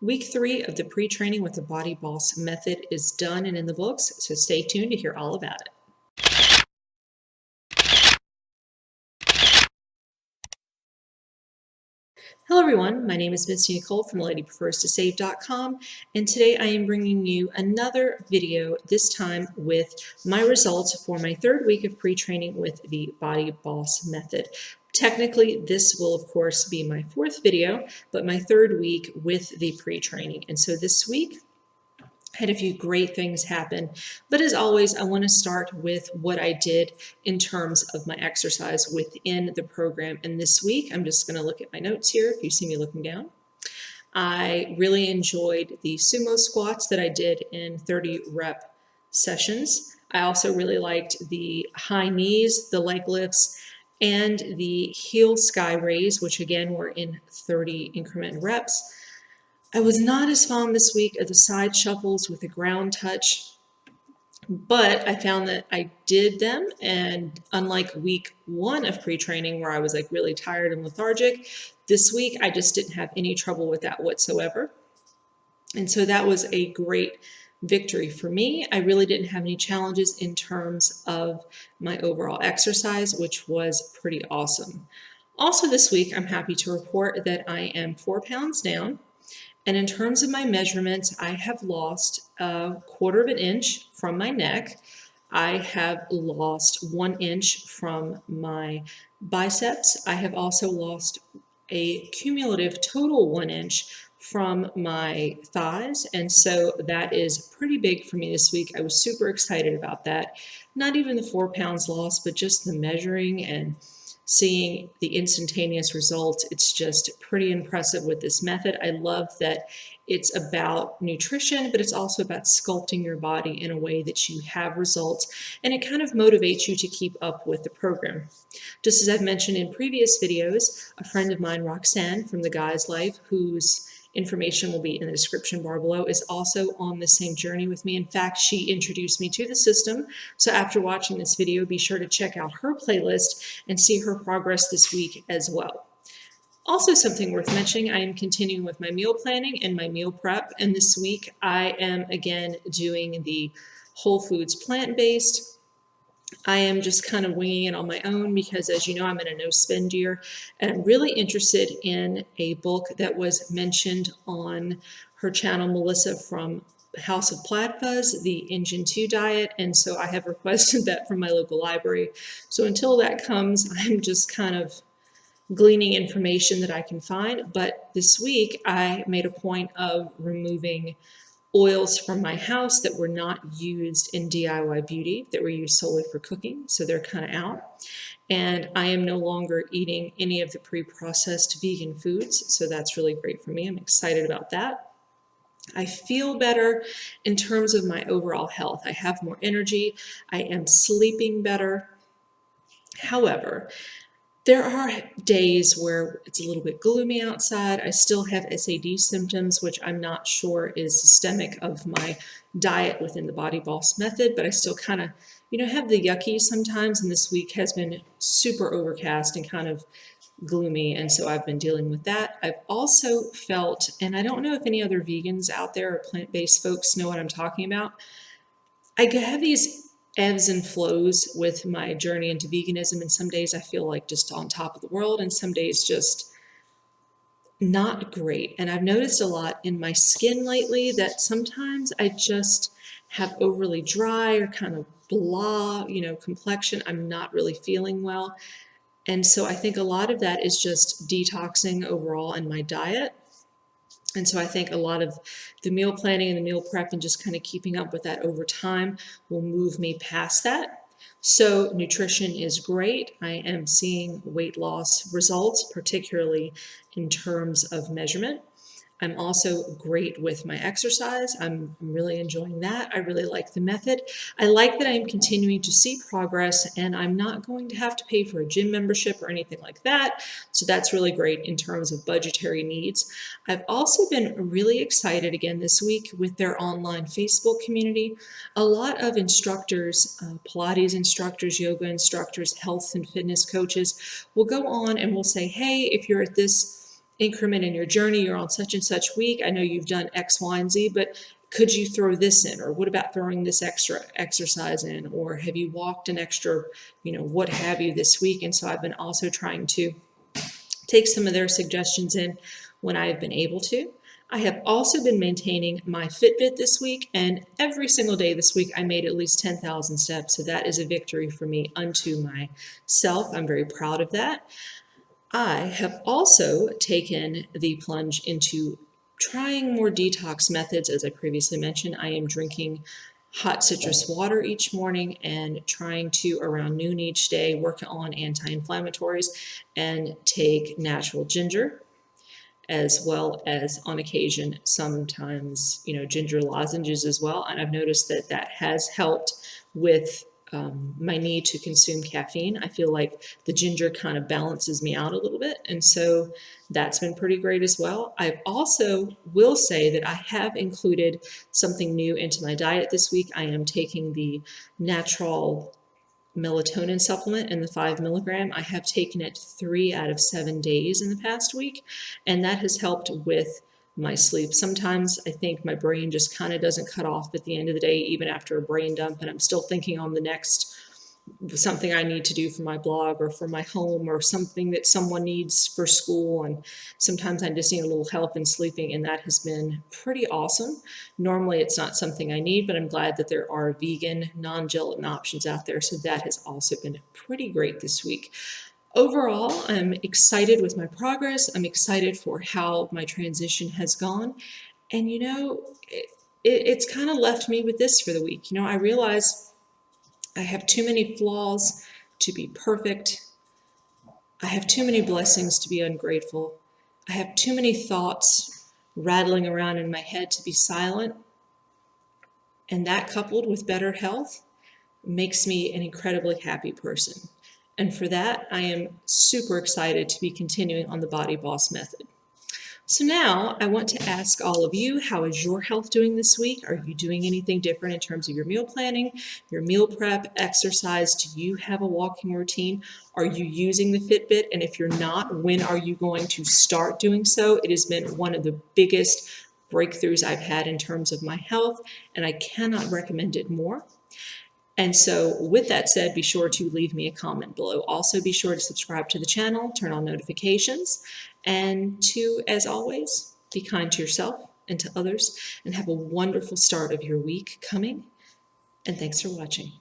Week 3 of the pre-training with the Body Boss method is done and in the books, so stay tuned to hear all about it. Hello everyone, my name is Misty Nicole from LadyPrefersToSave.com, and today I am bringing you another video, this time with my results for my 3rd week of pre-training with the Body Boss method. Technically, this will of course be my 4th video, but my 3rd week with the pre-training. And so this week, had a few great things happen, but as always, I want to start with what I did in terms of my exercise within the program. And this week, I'm just going to look at my notes here if you see me looking down. I really enjoyed the sumo squats that I did in 30 rep sessions. I also really liked the high knees, the leg lifts, and the heel sky raise, which again were in 30 increment reps. I was not as fond this week of the side shuffles with the ground touch, but I found that I did them, and unlike week 1 of pre-training where I was like really tired and lethargic, this week I just didn't have any trouble with that whatsoever. And so that was a great victory for me. I really didn't have any challenges in terms of my overall exercise, which was pretty awesome. Also this week, I'm happy to report that I am 4 pounds down. And in terms of my measurements, I have lost 1/4 of an inch from my neck. I have lost 1 inch from my biceps. I have also lost a cumulative total 1 inch from my thighs. And so that is pretty big for me this week. I was super excited about that. Not even the 4 pounds lost, but just the measuring and seeing the instantaneous results. It's just pretty impressive with this method. I love that it's about nutrition, but it's also about sculpting your body in a way that you have results, and it kind of motivates you to keep up with the program. Just as I've mentioned in previous videos, a friend of mine, Roxanne from The Guy's Life, whose information will be in the description bar below, is also on the same journey with me. In fact, she introduced me to the system. So after watching this video, be sure to check out her playlist and see her progress this week as well. Also, something worth mentioning, I am continuing with my meal planning and my meal prep. And this week I am again doing the whole foods plant-based. I am just kind of winging it on my own because, as you know, I'm in a no-spend year, and I'm really interested in a book that was mentioned on her channel, Melissa from House of Plaid Fuzz, the Engine 2 diet, and so I have requested that from my local library. So until that comes, I'm just kind of gleaning information that I can find. But this week, I made a point of removing oils from my house that were not used in DIY beauty, that were used solely for cooking, so they're kind of out. And I am no longer eating any of the pre-processed vegan foods, so that's really great for me. I'm excited about that. I feel better in terms of my overall health. I have more energy. I am sleeping better. However, there are days where it's a little bit gloomy outside. I still have SAD symptoms, which I'm not sure is systemic of my diet within the Body Boss method, but I still kind of, have the yucky sometimes, and this week has been super overcast and kind of gloomy, and so I've been dealing with that. I've also felt, and I don't know if any other vegans out there or plant-based folks know what I'm talking about, I have these ebbs and flows with my journey into veganism, and some days I feel like just on top of the world, and some days just not great. And I've noticed a lot in my skin lately that sometimes I just have overly dry or kind of blah, complexion. I'm not really feeling well. And so I think a lot of that is just detoxing overall in my diet. And so I think a lot of the meal planning and the meal prep and just kind of keeping up with that over time will move me past that. So nutrition is great. I am seeing weight loss results, particularly in terms of measurement. I'm also great with my exercise. I'm really enjoying that. I really like the method. I like that I'm continuing to see progress, and I'm not going to have to pay for a gym membership or anything like that. So that's really great in terms of budgetary needs. I've also been really excited again this week with their online Facebook community. A lot of instructors, Pilates instructors, yoga instructors, health and fitness coaches will go on and will say, hey, if you're at this increment in your journey. You're on such and such week. I know you've done X, Y, and Z, but could you throw this in? Or what about throwing this extra exercise in? Or have you walked an extra, what have you this week? And so I've been also trying to take some of their suggestions in when I've been able to. I have also been maintaining my Fitbit this week, and every single day this week I made at least 10,000 steps. So that is a victory for me unto myself. I'm very proud of that. I have also taken the plunge into trying more detox methods. As I previously mentioned, I am drinking hot citrus water each morning and trying to, around noon each day, work on anti-inflammatories and take natural ginger, as well as on occasion sometimes ginger lozenges as well. And I've noticed that that has helped with my need to consume caffeine. I feel like the ginger kind of balances me out a little bit, and so that's been pretty great as well. I also will say that I have included something new into my diet this week. I am taking the natural melatonin supplement in the 5 milligram. I have taken it 3 out of 7 days in the past week, and that has helped with my sleep. Sometimes I think my brain just kind of doesn't cut off at the end of the day, even after a brain dump, and I'm still thinking on the next something I need to do for my blog or for my home or something that someone needs for school. And sometimes I just need a little help in sleeping, and that has been pretty awesome. Normally it's not something I need, but I'm glad that there are vegan, non-gelatin options out there. So that has also been pretty great this week. Overall, I'm excited with my progress. I'm excited for how my transition has gone. And it's kind of left me with this for the week. I realize I have too many flaws to be perfect. I have too many blessings to be ungrateful. I have too many thoughts rattling around in my head to be silent. And that, coupled with better health, makes me an incredibly happy person. And for that, I am super excited to be continuing on the Body Boss method. So now I want to ask all of you, how is your health doing this week? Are you doing anything different in terms of your meal planning, your meal prep, exercise? Do you have a walking routine? Are you using the Fitbit? And if you're not, when are you going to start doing so? It has been one of the biggest breakthroughs I've had in terms of my health, and I cannot recommend it more. And so with that said, be sure to leave me a comment below. Also, be sure to subscribe to the channel, turn on notifications, and to, as always, be kind to yourself and to others, and have a wonderful start of your week coming. And thanks for watching.